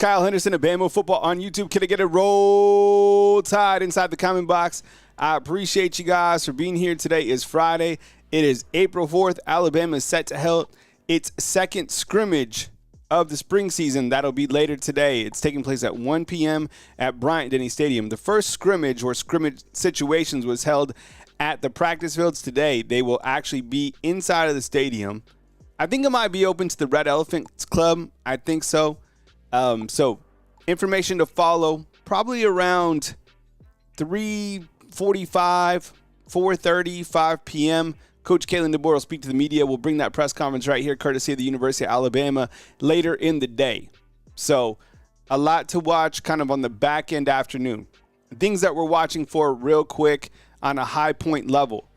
Kyle Henderson of Bama Football on YouTube. Can I get a roll tide inside the comment box? I appreciate you guys for being here. Today is Friday. It is April 4th. Alabama is set to hold its second scrimmage of the spring season. That'll be later today. It's taking place at 1 p.m. at Bryant-Denny Stadium. The first scrimmage or scrimmage situations was held at the practice fields today. They will actually be inside of the stadium. I think it might be open to the Red Elephants Club. I think so. So information to follow probably around 3:45, 4:30, 5 p.m. Coach Kalen DeBoer will speak to the media. We'll bring that press conference right here, courtesy of the University of Alabama, later in the day. So a lot to watch kind of on the back end afternoon. Things that we're watching for real quick on a high point level.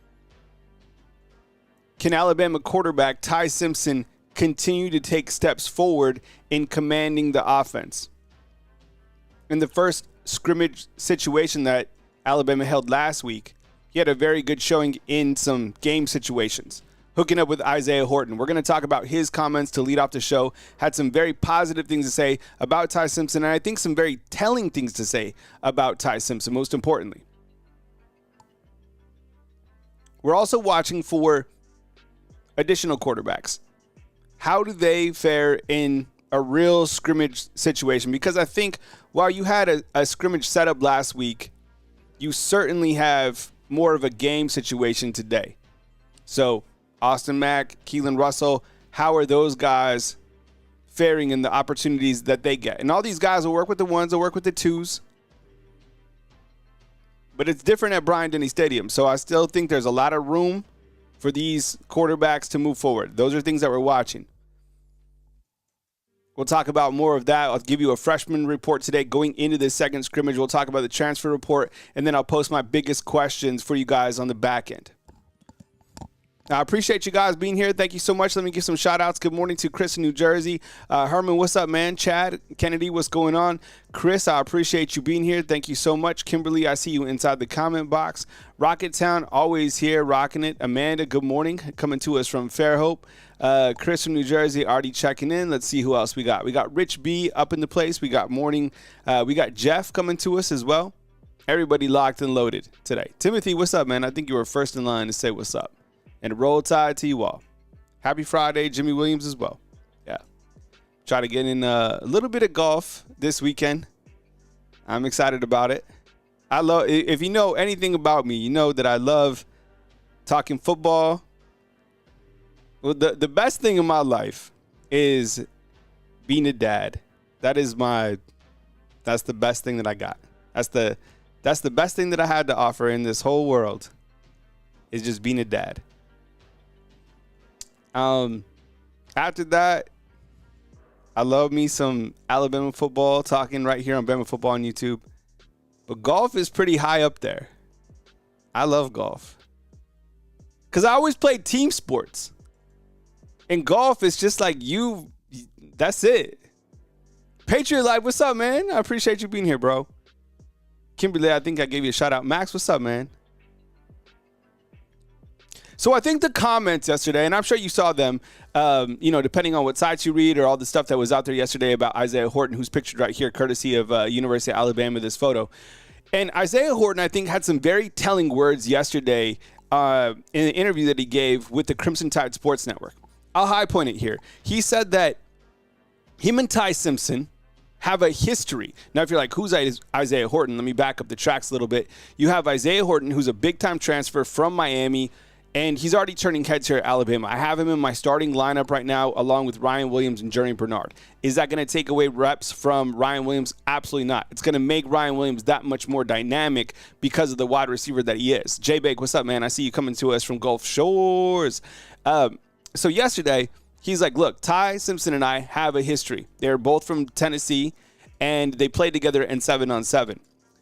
Can Alabama quarterback Ty Simpson continue to take steps forward in commanding the offense? In the first scrimmage situation that Alabama held last week, he had a very good showing in some game situations, hooking up with Isaiah Horton. We're going to talk about his comments to lead off the show. Had some very positive things to say about Ty Simpson, and I think some very telling things to say about Ty Simpson, most importantly. We're also watching for additional quarterbacks. How do they fare in a real scrimmage situation? Because I think while you had a scrimmage setup last week, you certainly have more of a game situation today. So Austin Mack, Keelan Russell, how are those guys faring in the opportunities that they get? And all these guys will work with the ones, they'll work with the twos. But it's different at Bryant-Denny Stadium. So I still think there's a lot of room for these quarterbacks to move forward. Those are things that we're watching. We'll talk about more of that. I'll give you a freshman report today going into the second scrimmage. We'll talk about the transfer report, and then I'll post my biggest questions for you guys on the back end. I appreciate you guys being here. Thank you so much. Let me give some shout-outs. Good morning to Chris in New Jersey. Herman, what's up, man? Chad, Kennedy, what's going on? Chris, I appreciate you being here. Thank you so much. Kimberly, I see you inside the comment box. Rocketown, always here, rocking it. Amanda, good morning. Coming to us from Fairhope. Chris from New Jersey already checking in. Let's see who else we got. We got Rich B up in the place. We got we got Jeff coming to us as well. Everybody locked and loaded today. Timothy, what's up, man? I think you were first in line to say what's up. And roll tide to you all. Happy Friday, Jimmy Williams as well. Yeah. Try to get in a little bit of golf this weekend. I'm excited about it. If you know anything about me, you know that I love talking football. Well, the best thing in my life is being a dad. That's the best thing that I got. That's the best thing that I had to offer in this whole world is just being a dad. After that, I love me some Alabama football, talking right here on Bama Football on YouTube. But golf is pretty high up there. I love golf. Because I always played team sports. And golf is just like that's it. Patriot Life, what's up, man? I appreciate you being here, bro. Kimberly, I think I gave you a shout out. Max, what's up, man? So I think the comments yesterday, and I'm sure you saw them, depending on what sites you read or all the stuff that was out there yesterday about Isaiah Horton, who's pictured right here, courtesy of University of Alabama, this photo. And Isaiah Horton, I think, had some very telling words yesterday in an interview that he gave with the Crimson Tide Sports Network. I'll high point it here. He said that him and Ty Simpson have a history. Now, if you're like, who's Isaiah Horton? Let me back up the tracks a little bit. You have Isaiah Horton, who's a big-time transfer from Miami, and he's already turning heads here at Alabama. I have him in my starting lineup right now, along with Ryan Williams and Jeremy Bernard. Is that going to take away reps from Ryan Williams? Absolutely not. It's going to make Ryan Williams that much more dynamic because of the wide receiver that he is. Jay Bake, what's up, man? I see you coming to us from Gulf Shores. So yesterday, he's like, look, Ty Simpson and I have a history. They're both from Tennessee, and they played together in 7-on-7.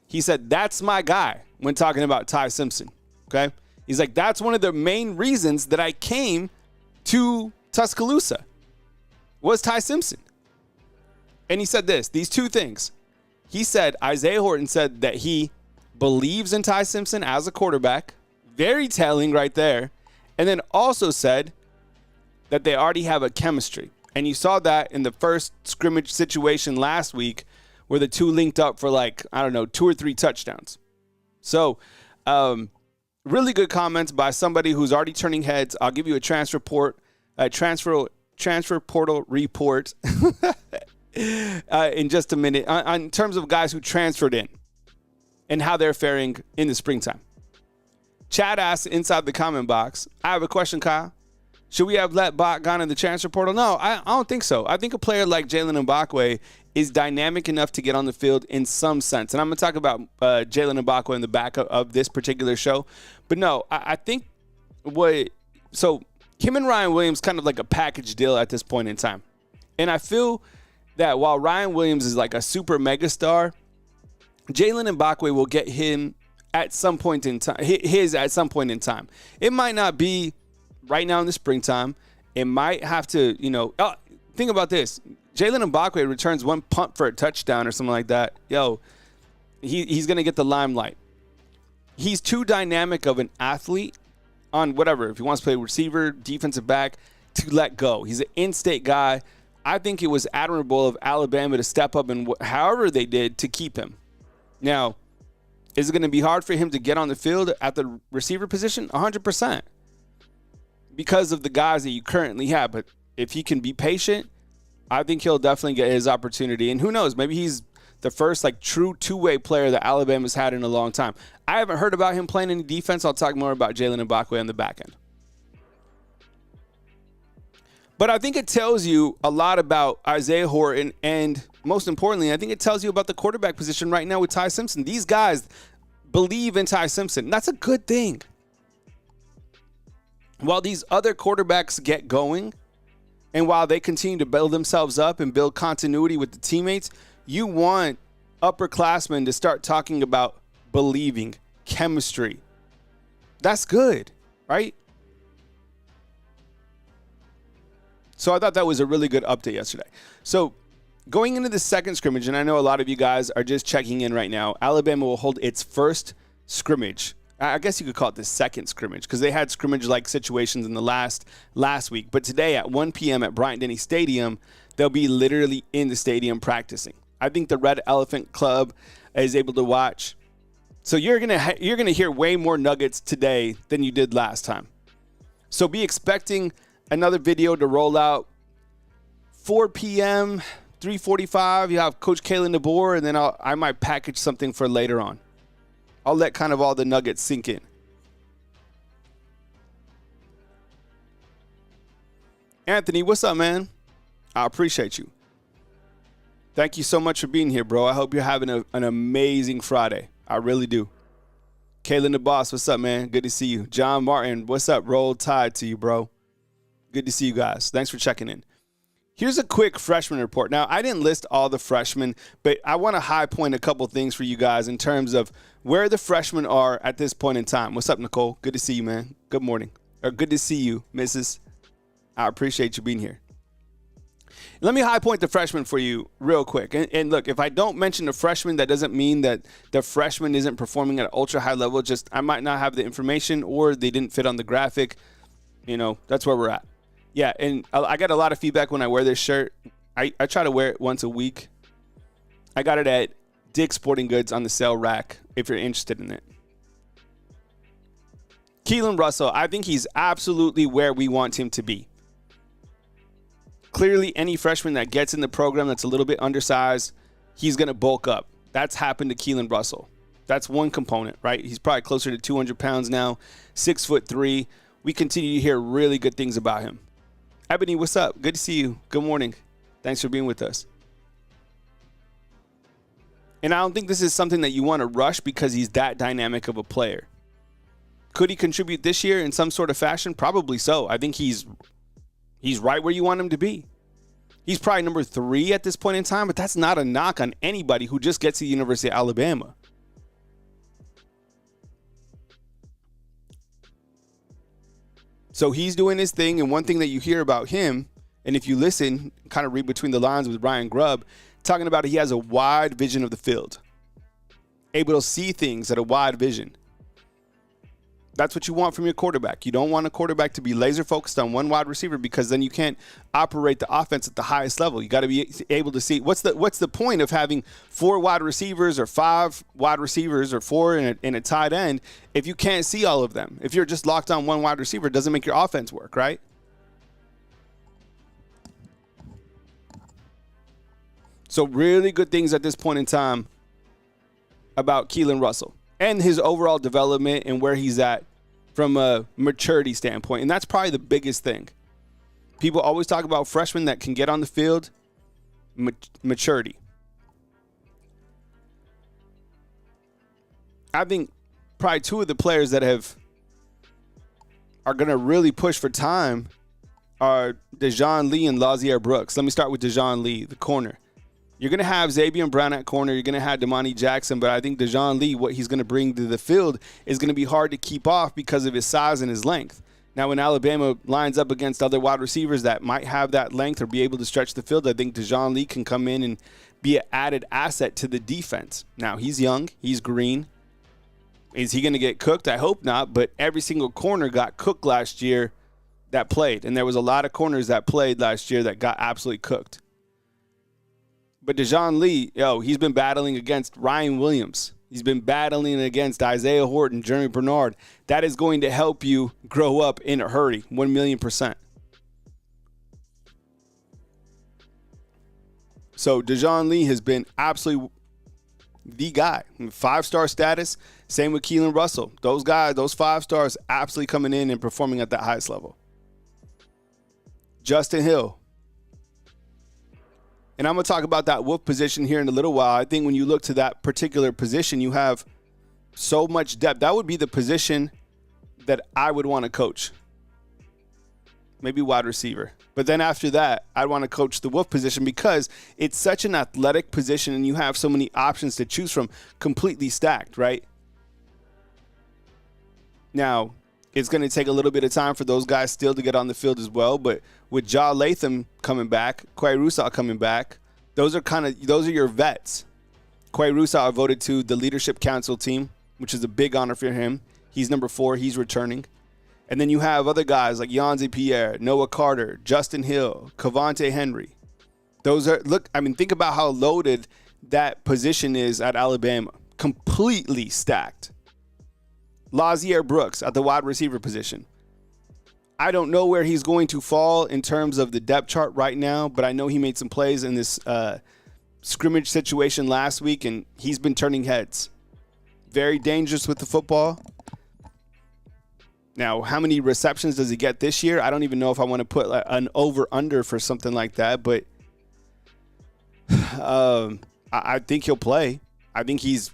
He said, that's my guy when talking about Ty Simpson, okay? He's like, that's one of the main reasons that I came to Tuscaloosa was Ty Simpson. And he said these two things. He said, Isaiah Horton said that he believes in Ty Simpson as a quarterback. Very telling right there. And then also said that they already have a chemistry. And you saw that in the first scrimmage situation last week where the two linked up for 2 or 3 touchdowns. So really good comments by somebody who's already turning heads. I'll give you a transfer portal report in just a minute on terms of guys who transferred in and how they're faring in the springtime. Chad asked inside the comment box, I have a question, Kyle. Should we have let Bach gone in the transfer portal? No, I don't think so. I think a player like Jalen Mbakwe is dynamic enough to get on the field in some sense. And I'm going to talk about Jalen Mbakwe in the back of this particular show. But no, I think so him and Ryan Williams kind of like a package deal at this point in time. And I feel that while Ryan Williams is like a super mega star, Jalen Mbakwe will get him at some point in time, at some point in time. It might not be right now in the springtime. It might have to, think about this. Jalen Mbakwe returns 1 punt for a touchdown or something like that. He's going to get the limelight. He's too dynamic of an athlete on whatever. If he wants to play receiver, defensive back, to let go. He's an in-state guy. I think it was admirable of Alabama to step up and however they did to keep him. Now, is it going to be hard for him to get on the field at the receiver position? 100%. Because of the guys that you currently have. But if he can be patient, I think he'll definitely get his opportunity. And who knows, maybe he's the first true two-way player that Alabama's had in a long time. I haven't heard about him playing any defense. I'll talk more about Jalen Mbakwe on the back end. But I think it tells you a lot about Isaiah Horton, and most importantly, I think it tells you about the quarterback position right now with Ty Simpson. These guys believe in Ty Simpson. That's a good thing. While these other quarterbacks get going, and while they continue to build themselves up and build continuity with the teammates, you want upperclassmen to start talking about believing, chemistry. That's good, right? So I thought that was a really good update yesterday. So going into the second scrimmage, and I know a lot of you guys are just checking in right now, Alabama will hold its first scrimmage. I guess you could call it the second scrimmage because they had scrimmage-like situations in the last week. But today at 1 p.m. at Bryant-Denny Stadium, they'll be literally in the stadium practicing. I think the Red Elephant Club is able to watch. So you're gonna hear way more nuggets today than you did last time. So be expecting another video to roll out 4 p.m., 3:45. You have Coach Kalen DeBoer, and then I might package something for later on. I'll let kind of all the nuggets sink in. Anthony, what's up, man? I appreciate you. Thank you so much for being here, bro. I hope you're having an amazing Friday. I really do. Kalen the Boss, what's up, man? Good to see you. John Martin, what's up? Roll Tide to you, bro. Good to see you guys. Thanks for checking in. Here's a quick freshman report. Now, I didn't list all the freshmen, but I want to high point a couple things for you guys in terms of where the freshmen are at this point in time. What's up, Nicole? Good to see you, man. Good morning. Or good to see you, Mrs. I appreciate you being here. Let me high point the freshman for you real quick. And look, if I don't mention the freshman, that doesn't mean that the freshman isn't performing at an ultra high level. Just I might not have the information or they didn't fit on the graphic. That's where we're at. Yeah, and I get a lot of feedback when I wear this shirt. I try to wear it once a week. I got it at Dick's Sporting Goods on the sale rack if you're interested in it. Keelan Russell, I think he's absolutely where we want him to be. Clearly, any freshman that gets in the program that's a little bit undersized, he's going to bulk up. That's happened to Keelan Russell. That's one component, right? He's probably closer to 200 pounds now, 6'3". We continue to hear really good things about him. Ebony, what's up? Good to see you. Good morning. Thanks for being with us. And I don't think this is something that you want to rush because he's that dynamic of a player. Could he contribute this year in some sort of fashion? Probably so. I think he's right where you want him to be. He's probably number 3 at this point in time, but that's not a knock on anybody who just gets to the University of Alabama. So he's doing his thing, and one thing that you hear about him, and if you listen, kind of read between the lines with Ryan Grubb, talking about he has a wide vision of the field. Able to see things at a wide vision. That's what you want from your quarterback. You don't want a quarterback to be laser focused on one wide receiver, because then you can't operate the offense at the highest level. You got to be able to see what's the point of having 4 wide receivers or 5 wide receivers or 4 in a tight end if you can't see all of them. If you're just locked on one wide receiver, it doesn't make your offense work, right? So really good things at this point in time about Keelan Russell and his overall development and where he's at from a maturity standpoint. And that's probably the biggest thing. People always talk about freshmen that can get on the field, maturity. I think probably 2 of the players that are going to really push for time are Dejon Lee and Lazier Brooks. Let me start with Dejon Lee, the corner. You're going to have Xavier Brown at corner. You're going to have Damani Jackson. But I think Dejon Lee, what he's going to bring to the field is going to be hard to keep off because of his size and his length. Now, when Alabama lines up against other wide receivers that might have that length or be able to stretch the field, I think Dejon Lee can come in and be an added asset to the defense. Now, he's young. He's green. Is he going to get cooked? I hope not. But every single corner got cooked last year that played. And there was a lot of corners that played last year that got absolutely cooked. But Dejon Lee, he's been battling against Ryan Williams. He's been battling against Isaiah Horton, Jeremy Bernard. That is going to help you grow up in a hurry, 1,000,000%. So Dejon Lee has been absolutely the guy. 5-star status, same with Keelan Russell. Those guys, those 5 stars, absolutely coming in and performing at that highest level. Justin Hill. And I'm going to talk about that wolf position here in a little while. I think when you look to that particular position, you have so much depth. That would be the position that I would want to coach. Maybe wide receiver. But then after that, I'd want to coach the wolf position because it's such an athletic position and you have so many options to choose from, completely stacked, right? Now, it's going to take a little bit of time for those guys still to get on the field as well. But with Ja Latham coming back, Quay Rusau coming back, those are your vets. Quay Rusau voted to the Leadership Council team, which is a big honor for him. He's number 4. He's returning. And then you have other guys like Yanzi Pierre, Noah Carter, Justin Hill, Cavante Henry. Think about how loaded that position is at Alabama. Completely stacked. Lazier Brooks at the wide receiver position. I don't know where he's going to fall in terms of the depth chart right now, but I know he made some plays in this scrimmage situation last week, and he's been turning heads. Very dangerous with the football. Now, how many receptions does he get this year? I don't even know if I want to put an over-under for something like that, but I think he'll play. I think he's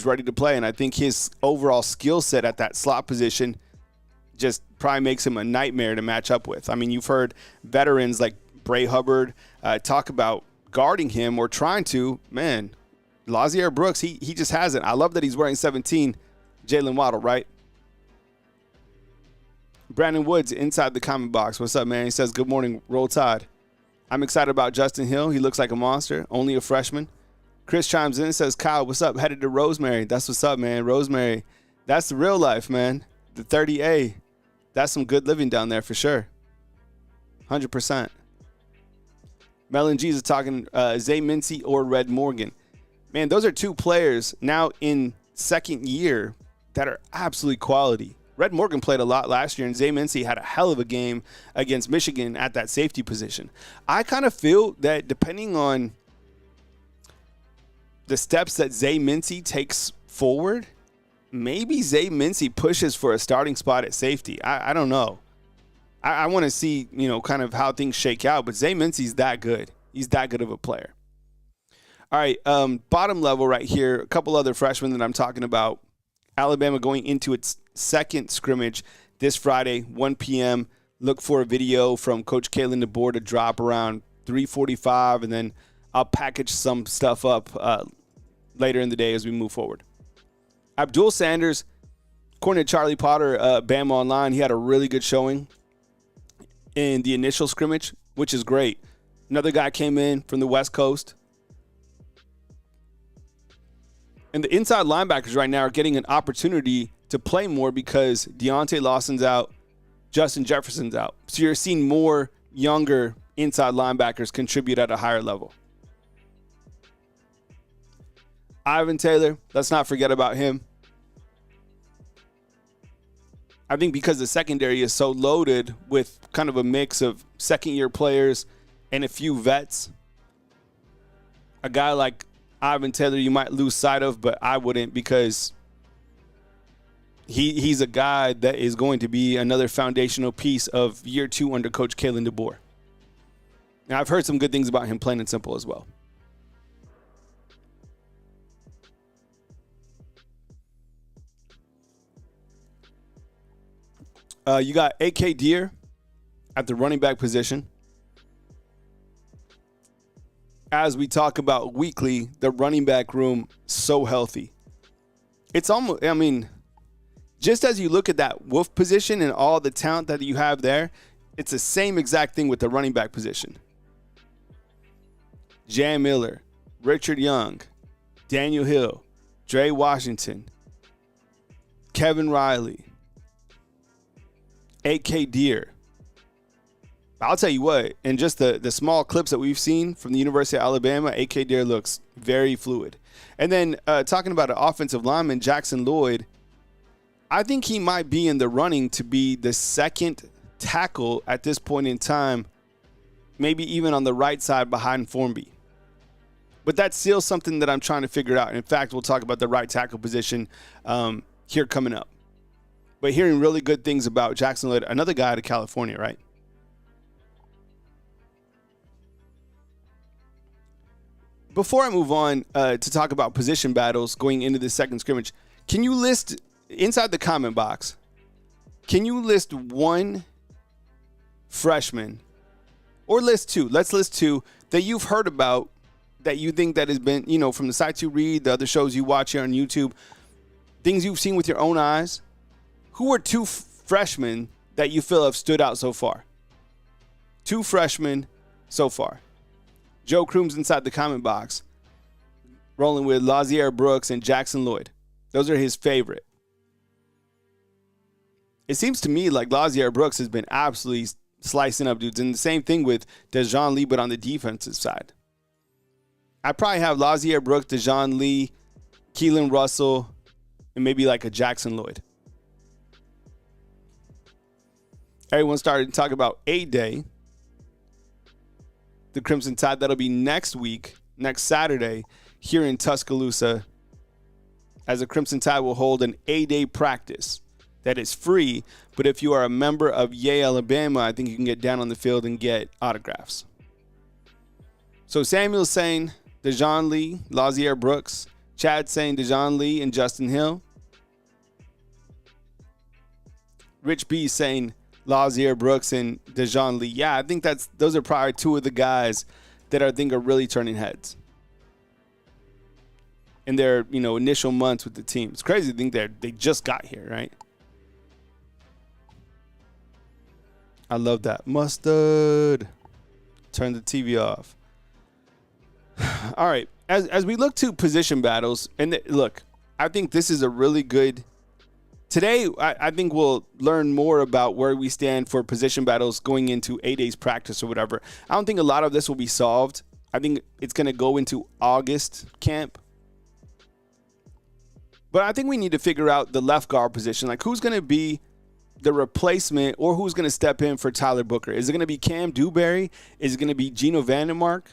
ready to play, and I think his overall skill set at that slot position just probably makes him a nightmare to match up with. I mean, you've heard veterans like Bray Hubbard talk about guarding him or trying to. Man, Lazier Brooks, he just hasn't. I love that he's wearing 17, Jalen Waddle, right? Brandon Woods inside the comment box. What's up, man? He says, good morning, Roll Tide. I'm excited about Justin Hill. He looks like a monster, only a freshman. Chris chimes in and says, Kyle, what's up? Headed to Rosemary. That's what's up, man. Rosemary. That's the real life, man. The 30A. That's some good living down there for sure. 100%. Melon G's is talking Zay Mincy or Red Morgan. Man, those are 2 players now in second year that are absolutely quality. Red Morgan played a lot last year, and Zay Mincy had a hell of a game against Michigan at that safety position. I kind of feel that depending on the steps that Zay Mincy takes forward, maybe Zay Mincy pushes for a starting spot at safety. I don't know. I want to see, kind of how things shake out, but Zay Mincy's that good. He's that good of a player. All right, bottom level right here, a couple other freshmen that I'm talking about. Alabama going into its second scrimmage this Friday, 1 p.m. Look for a video from Coach Kalen DeBoer to drop around 3:45, and then I'll package some stuff up later in the day as we move forward. Abdul Sanders, according to Charlie Potter, Bama Online, he had a really good showing in the initial scrimmage, which is great. Another guy came in from the West Coast. And the inside linebackers right now are getting an opportunity to play more because Deontay Lawson's out, Justin Jefferson's out. So you're seeing more younger inside linebackers contribute at a higher level. Ivan Taylor, let's not forget about him. I think because the secondary is so loaded with kind of a mix of second-year players and a few vets, a guy like Ivan Taylor you might lose sight of, but I wouldn't, because he's a guy that is going to be another foundational piece of year 2 under Coach Kalen DeBoer. Now, I've heard some good things about him, plain and simple, as well. You got A.K. Deere at the running back position. As we talk about weekly, the running back room, so healthy. It's almost, I mean, just as you look at that Wolf position and all the talent that you have there, it's the same exact thing with the running back position. Jan Miller, Richard Young, Daniel Hill, Dre Washington, Kevin Riley, A.K. Deere. I'll tell you what, in just the small clips that we've seen from the University of Alabama, A.K. Deere looks very fluid. And then talking about an offensive lineman, Jackson Lloyd, I think he might be in the running to be the second tackle at this point in time, maybe even on the right side behind Formby. But that's still something that I'm trying to figure out. And in fact, we'll talk about the right tackle position here coming up. But hearing really good things about Jackson Lloyd, another guy out of California, right? Before I move on to talk about position battles going into the second scrimmage, can you list, inside the comment box, can you list one freshman, or list two, let's list two, that you've heard about that you think that has been, you know, from the sites you read, the other shows you watch here on YouTube, things you've seen with your own eyes. Who are two freshmen that you feel have stood out so far? Two freshmen so far. Joe Crooms inside the comment box, rolling with Lazier Brooks and Jackson Lloyd. Those are his favorite. It seems to me like Lazier Brooks has been absolutely slicing up dudes. And the same thing with Dejon Lee, but on the defensive side. I probably have Lazier Brooks, Dejon Lee, Keelan Russell, and maybe like a Jackson Lloyd. Everyone started to talk about A-Day, the Crimson Tide. That'll be next week, next Saturday, here in Tuscaloosa, as the Crimson Tide will hold an A-Day practice that is free. But if you are a member of Yay Alabama, I think you can get down on the field and get autographs. So Samuel's saying Dejon Lee, Lazier Brooks. Chad saying Dejon Lee and Justin Hill. Rich B saying Lazier Brooks and Dejon Lee. Yeah, I think those are probably two of the guys that I think are really turning heads in their, you know, initial months with the team. It's crazy to think they just got here, right? I love that. Mustard. Turn the TV off. All right. As we look to position battles, and look, I think this is a really good. Today, I think we'll learn more about where we stand for position battles going into A-Day's practice or whatever. I don't think a lot of this will be solved. I think it's going to go into August camp. But I think we need to figure out the left guard position. Like, who's going to be the replacement, or who's going to step in for Tyler Booker? Is it going to be Cam Dewberry? Is it going to be Geno Vandermark?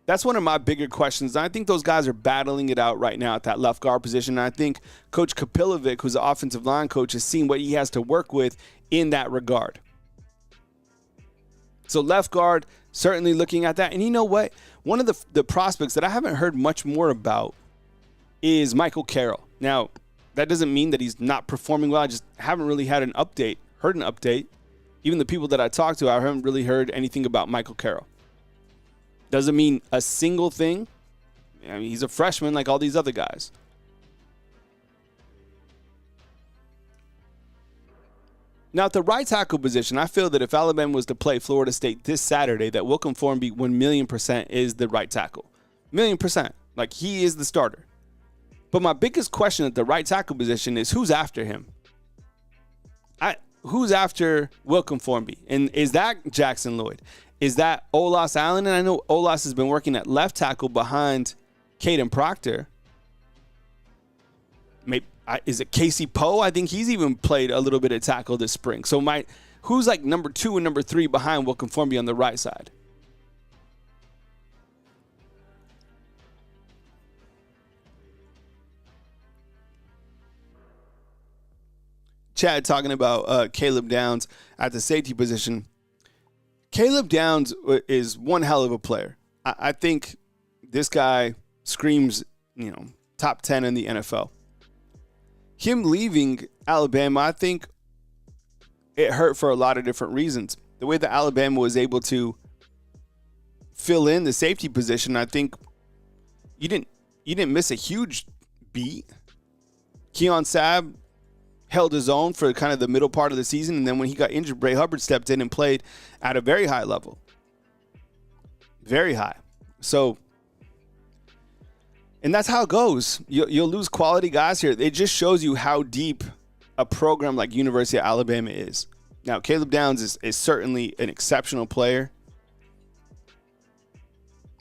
That's one of my bigger questions. I think those guys are battling it out right now at that left guard position. And I think Coach Kapilovic, who's the offensive line coach, has seen what he has to work with in that regard. So left guard, certainly looking at that. And you know what? One of the prospects that I haven't heard much more about is Michael Carroll. Now, that doesn't mean that he's not performing well. I just haven't really heard an update. Even the people that I talked to, I haven't really heard anything about Michael Carroll. Doesn't mean a single thing. I mean, he's a freshman like all these other guys. Now, at the right tackle position, I feel that if Alabama was to play Florida State this Saturday, that Wilcom Formby 1,000,000% is the right tackle. 1,000,000%. Like, he is the starter. But my biggest question at the right tackle position is who's after him? Who's after Wilkin Formby? And is that Jackson Lloyd? Is that Olas Allen? And I know Olas has been working at left tackle behind Caden Proctor. Maybe is it Casey Poe? I think he's even played a little bit of tackle this spring. So who's like number 2 and number 3 behind Wilkin Formby on the right side? Chad talking about Caleb Downs at the safety position. Caleb Downs is one hell of a player. I think this guy screams, top 10 in the NFL. Him leaving Alabama, I think it hurt for a lot of different reasons. The way that Alabama was able to fill in the safety position, I think you didn't miss a huge beat. Keon Sabb held his own for kind of the middle part of the season, and then when he got injured, Bray Hubbard stepped in and played at a very high level. Very high. So, and that's how it goes. You'll lose quality guys here. It just shows you how deep a program like University of Alabama is. Now, Caleb Downs is certainly an exceptional player.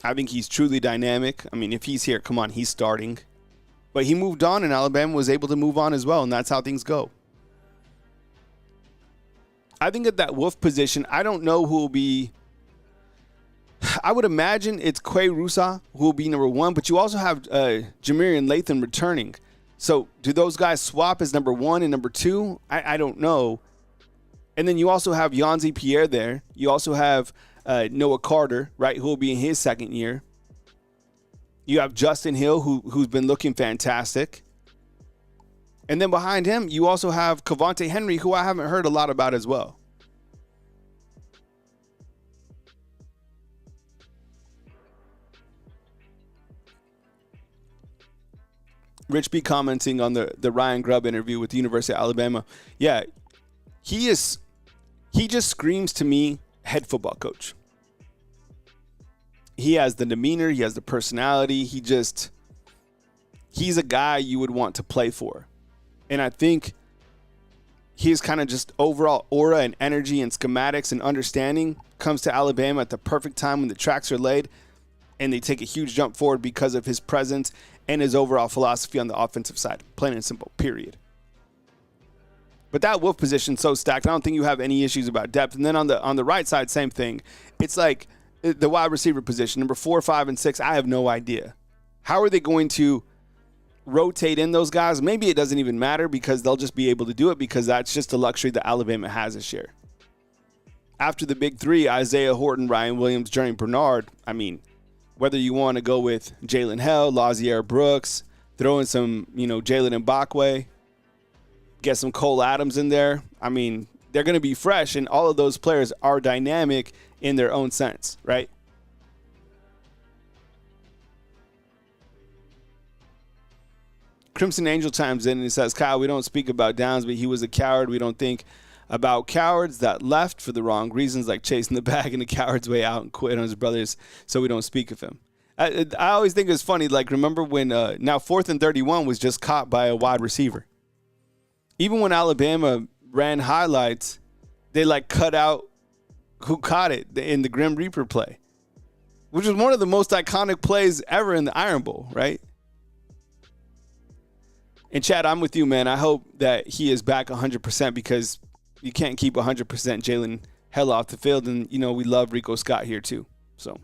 I think he's truly dynamic. I mean, if he's here, come on, he's starting. But he moved on, and Alabama was able to move on as well, and that's how things go. I think at that Wolf position, I don't know who will be. I would imagine it's Quay Rusa who will be number 1, but you also have Jamarian Latham returning. So do those guys swap as number 1 and number 2? I don't know. And then you also have Yanzi Pierre there. You also have Noah Carter, right, who will be in his second year. You have Justin Hill, who's been looking fantastic. And then behind him, you also have Cavante Henry, who I haven't heard a lot about as well. Rich B commenting on the Ryan Grubb interview with the University of Alabama. Yeah, he just screams to me head football coach. He has the demeanor. He has the personality. He's a guy you would want to play for. And I think his kind of just overall aura and energy and schematics and understanding comes to Alabama at the perfect time when the tracks are laid and they take a huge jump forward because of his presence and his overall philosophy on the offensive side. Plain and simple, period. But that Wolf position's so stacked, I don't think you have any issues about depth. And then on the right side, same thing. It's like the wide receiver position, number 4, 5, and 6, I have no idea. How are they going to rotate in those guys? Maybe it doesn't even matter because they'll just be able to do it because that's just a luxury that Alabama has this year. After the big 3, Isaiah Horton, Ryan Williams, Jerry Bernard, I mean, whether you want to go with Jalen Hell, Lazier Brooks, throw in some, Jalen Mbakwe, get some Cole Adams in there. I mean, they're going to be fresh, and all of those players are dynamic in their own sense, right? Crimson Angel chimes in and he says, Kyle, we don't speak about Downs, but he was a coward. We don't think about cowards that left for the wrong reasons, like chasing the bag and the coward's way out and quit on his brothers, so we don't speak of him. I always think it's funny, like, remember when now 4th and 31 was just caught by a wide receiver. Even when Alabama ran highlights, they, cut out who caught it in the Grim Reaper play, which was one of the most iconic plays ever in the Iron Bowl, right? And Chad, I'm with you, man. I hope that he is back 100% because you can't keep 100% Jalen Hell off the field. And, we love Rico Scott here too. So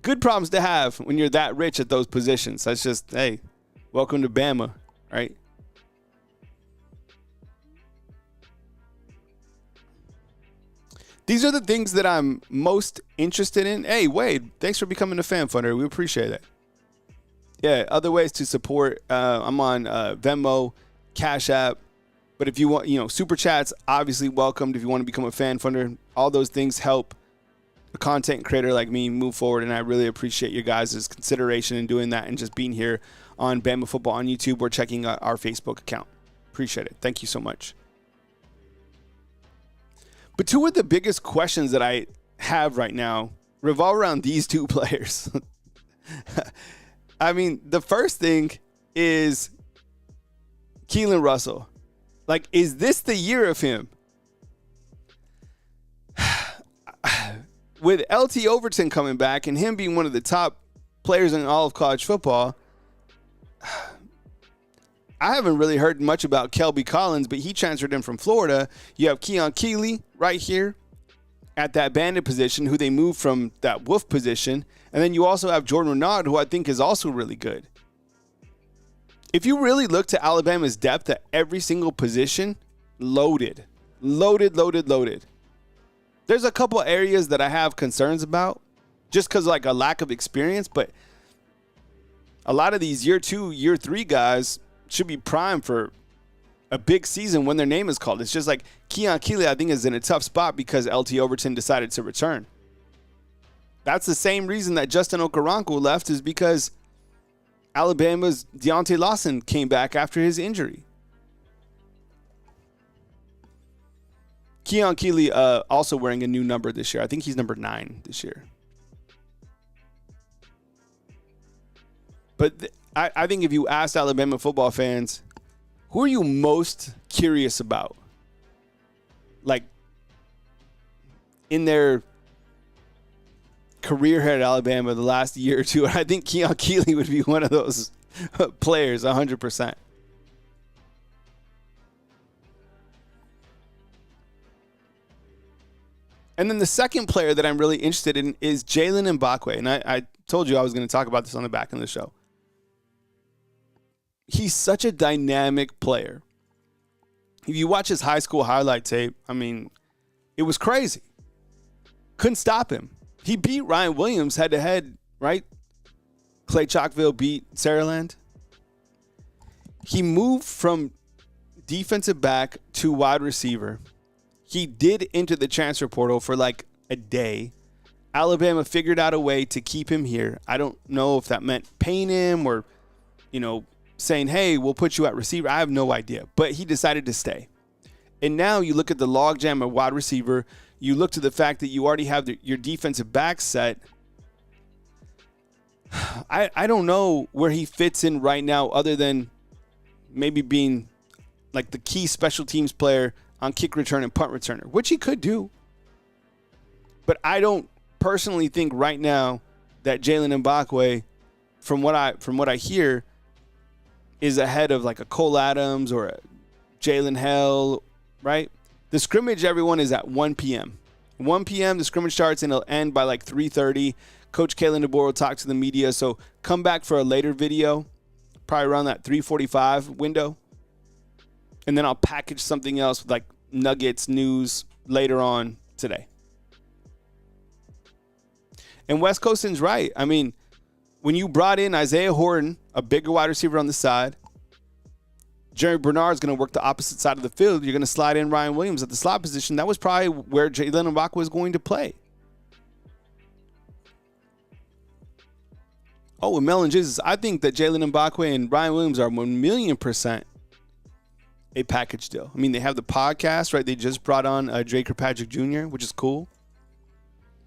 good problems to have when you're that rich at those positions. That's just, hey, welcome to Bama, right? These are the things that I'm most interested in. Hey, Wade, thanks for becoming a fan funder. We appreciate that. Yeah, other ways to support. I'm on Venmo, Cash App. But if you want, Super Chats, obviously welcomed. If you want to become a fan funder, all those things help a content creator like me move forward. And I really appreciate your guys' consideration in doing that and just being here on Bama Football on YouTube or checking out our Facebook account. Appreciate it. Thank you so much. But 2 of the biggest questions that I have right now revolve around these 2 players. I mean, the first thing is Keelan Russell. Like, is this the year of him? With LT Overton coming back and him being one of the top players in all of college football, I haven't really heard much about Kelby Collins, but he transferred in from Florida. You have Keon Keeley right here at that bandit position, who they moved from that wolf position. And then you also have Jordan Renaud, who I think is also really good. If you really look to Alabama's depth at every single position, loaded. There's a couple areas that I have concerns about just because like a lack of experience, but a lot of these year 2, year 3 guys should be primed for a big season when their name is called. It's just like Keon Keeley, I think, is in a tough spot because LT Overton decided to return. That's the same reason that Justin Okoronkwo left, is because Alabama's Deontay Lawson came back after his injury. Keon Keeley also wearing a new number this year. I think he's number 9 this year. But I think if you asked Alabama football fans, who are you most curious about? Like, in their career here at Alabama the last year or two, I think Keon Keeley would be one of those players, 100%. And then the second player that I'm really interested in is Jalen Mbakwe. And I told you I was going to talk about this on the back end of the show. He's such a dynamic player. If you watch his high school highlight tape, I mean, it was crazy. Couldn't stop him. He beat Ryan Williams head-to-head, right? Clay Chalkville beat Saraland. He moved from defensive back to wide receiver. He did enter the transfer portal for like a day. Alabama figured out a way to keep him here. I don't know if that meant paying him or, saying, hey, we'll put you at receiver. I have no idea. But he decided to stay. And now you look at the logjam of wide receiver. You look to the fact that you already have your defensive back set. I don't know where he fits in right now other than maybe being like the key special teams player on kick return and punt returner, which he could do. But I don't personally think right now that Jalen Mbakwe, from what I hear, is ahead of like a Cole Adams or a Jalen Hell, right? The scrimmage, everyone, is at 1 p.m. 1 p.m. the scrimmage starts and it'll end by like 3:30. Coach Kalen DeBoer will talk to the media, so come back for a later video, probably around that 3:45 window. And then I'll package something else with like nuggets, news later on today. And West Coaston's right. I mean, when you brought in Isaiah Horton, a bigger wide receiver on the side, Jerry Bernard's going to work the opposite side of the field. You're going to slide in Ryan Williams at the slot position. That was probably where Jalen Mbakwe was going to play. Oh, and Melon Jesus, I think that Jalen Mbakwe and Ryan Williams are 1,000,000% a package deal. I mean, they have the podcast, right? They just brought on Drake Kirkpatrick Jr., which is cool.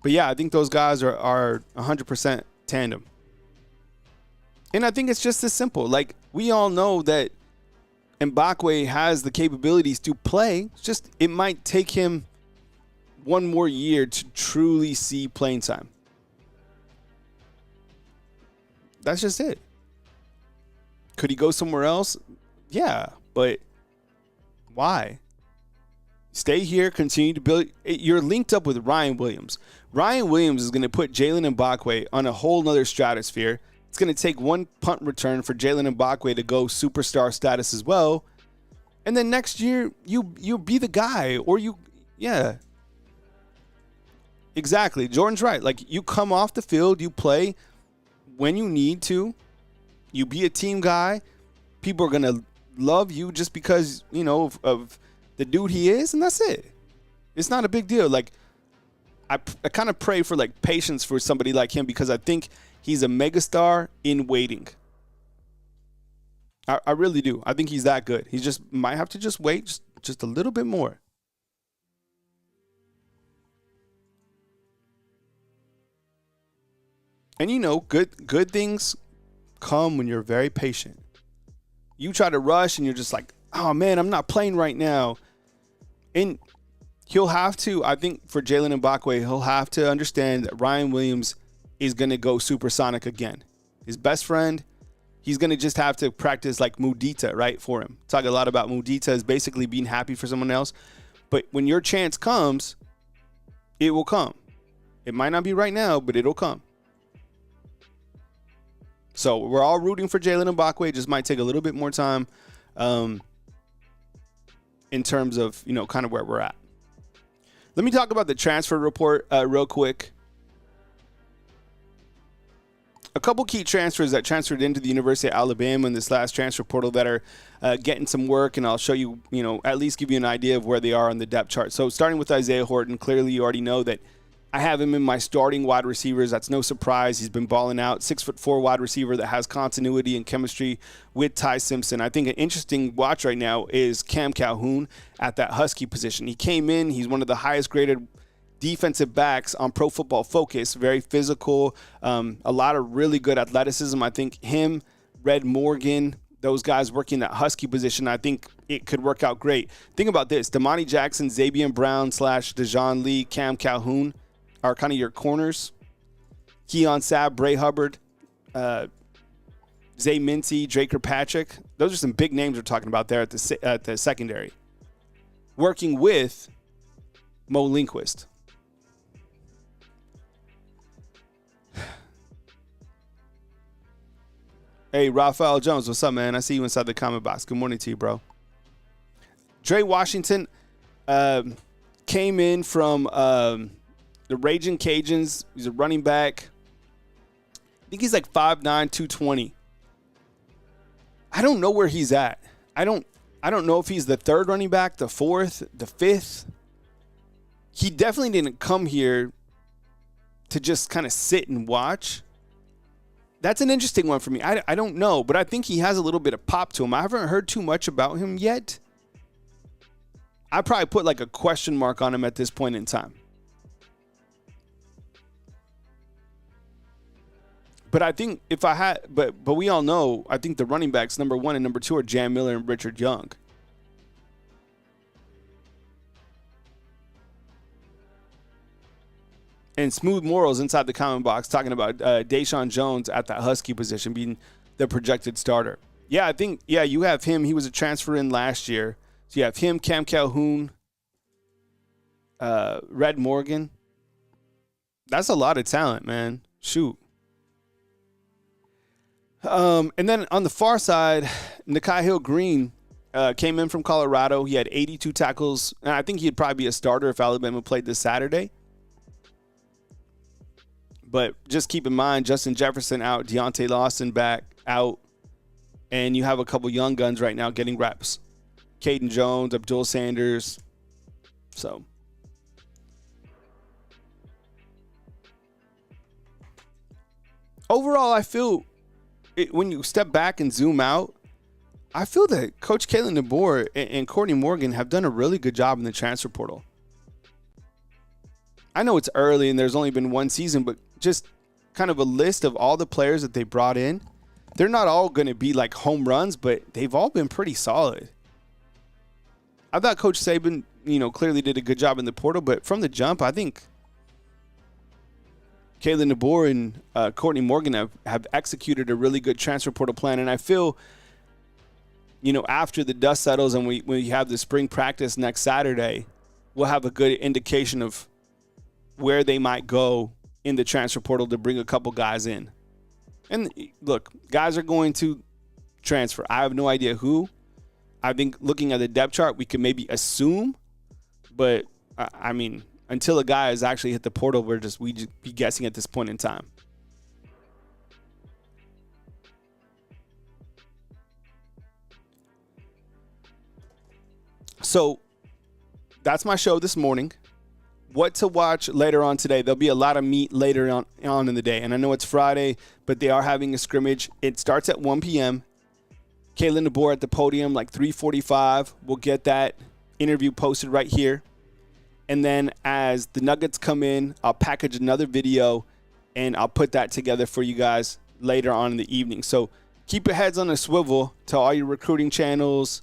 But yeah, I think those guys are 100% tandem. And I think it's just as simple. Like, we all know that Mbakwe has the capabilities to play. It's just, it might take him one more year to truly see playing time. That's just it. Could he go somewhere else? Yeah, but why? Stay here, continue to build. You're linked up with Ryan Williams. Ryan Williams is going to put Jalen Mbakwe on a whole nother stratosphere. It's going to take one punt return for Jalen Mbakwe to go superstar status as well. And then next year, you be the guy. Or yeah. Exactly. Jordan's right. Like, you come off the field, you play when you need to. You be a team guy. People are going to love you just because, of the dude he is, and that's it. It's not a big deal. Like, I kind of pray for, like, patience for somebody like him because I think he's a megastar in waiting. I really do. I think he's that good. He just might have to just wait just a little bit more. And, good things come when you're very patient. You try to rush and you're just like, oh man, I'm not playing right now. And he'll have to, I think for Jalen Mbakwe, he'll have to understand that Ryan Williams is going to go supersonic again. His best friend, he's going to just have to practice like mudita, right, for him. Talk a lot about mudita as basically being happy for someone else. But when your chance comes, it will come. It might not be right now, but it'll come. So we're all rooting for Jalen Mbakwe. It just might take a little bit more time in terms of, kind of where we're at. Let me talk about the transfer report real quick. A couple key transfers that transferred into the University of Alabama in this last transfer portal that are getting some work, and I'll show you, at least give you an idea of where they are on the depth chart. So starting with Isaiah Horton, clearly you already know that I have him in my starting wide receivers. That's no surprise. He's been balling out. 6'4" wide receiver that has continuity and chemistry with Ty Simpson. I think an interesting watch right now is Cam Calhoun at that Husky position. He came in. He's one of the highest graded defensive backs on Pro Football Focus. Very physical. A lot of really good athleticism. I think him, Red Morgan, those guys working that Husky position, I think it could work out great. Think about this. Damani Jackson, Xavier Brown / Dejon Lee, Cam Calhoun are kind of your corners. Keon Sabb, Bray Hubbard, Zay Mincy, Draker Patrick. Those are some big names we're talking about there at the secondary. Working with Mo Lindquist. Hey, Raphael Jones, what's up, man? I see you inside the comment box. Good morning to you, bro. Dre Washington came in from the Raging Cajuns. He's a running back. I think he's like 5'9", 220. I don't know where he's at. I don't know if he's the third running back, the fourth, the fifth. He definitely didn't come here to just kind of sit and watch. That's an interesting one for me. I don't know, but I think he has a little bit of pop to him. I haven't heard too much about him yet. I'd probably put like a question mark on him at this point in time. But I think if I had, but we all know, I think the running backs, number 1 and number 2 are Jam Miller and Richard Young. And Smooth Morals inside the comment box talking about Deshaun Jones at that Husky position being the projected starter. Yeah, I think, you have him. He was a transfer in last year. So you have him, Cam Calhoun, Red Morgan. That's a lot of talent, man. Shoot. And then on the far side, Nakai Hill-Green came in from Colorado. He had 82 tackles, and I think he'd probably be a starter if Alabama played this Saturday. But just keep in mind, Justin Jefferson out, Deontay Lawson back out, and you have a couple young guns right now getting reps. Caden Jones, Abdul Sanders. So overall, I feel when you step back and zoom out, I feel that Coach Kalen DeBoer and Courtney Morgan have done a really good job in the transfer portal. I know it's early and there's only been one season, but just kind of a list of all the players that they brought in. They're not all going to be like home runs, but they've all been pretty solid. I thought Coach Saban, clearly did a good job in the portal, but from the jump, I think Kalen DeBoer and Courtney Morgan have executed a really good transfer portal plan. And I feel, after the dust settles and we have the spring practice next Saturday, we'll have a good indication of where they might go in the transfer portal to bring a couple guys in. And look, guys are going to transfer. I have no idea who. I think looking at the depth chart, we could maybe assume, but I mean, until a guy has actually hit the portal, we just be guessing at this point in time. So that's my show this morning. What to watch later on today. There'll be a lot of meat later on in the day. And I know it's Friday, but they are having a scrimmage. It starts at 1 p.m. Kalen DeBoer at the podium, like 3:45. We'll get that interview posted right here. And then as the Nuggets come in, I'll package another video, and I'll put that together for you guys later on in the evening. So keep your heads on a swivel to all your recruiting channels,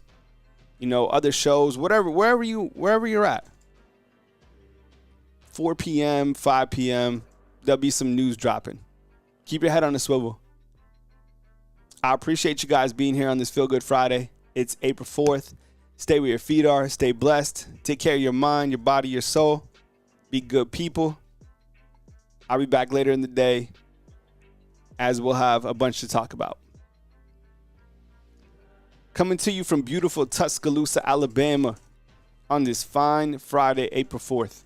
other shows, wherever you're at. 4 p.m., 5 p.m., there'll be some news dropping. Keep your head on a swivel. I appreciate you guys being here on this Feel Good Friday. It's April 4th. Stay where your feet are. Stay blessed. Take care of your mind, your body, your soul. Be good people. I'll be back later in the day as we'll have a bunch to talk about. Coming to you from beautiful Tuscaloosa, Alabama on this fine Friday, April 4th.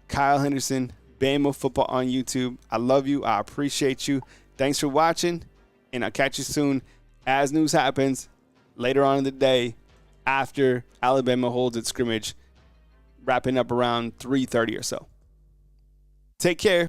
Kyle Henderson, Bama Football on YouTube. I love you. I appreciate you. Thanks for watching, and I'll catch you soon as news happens later on in the day after Alabama holds its scrimmage, wrapping up around 3:30 or so. Take care.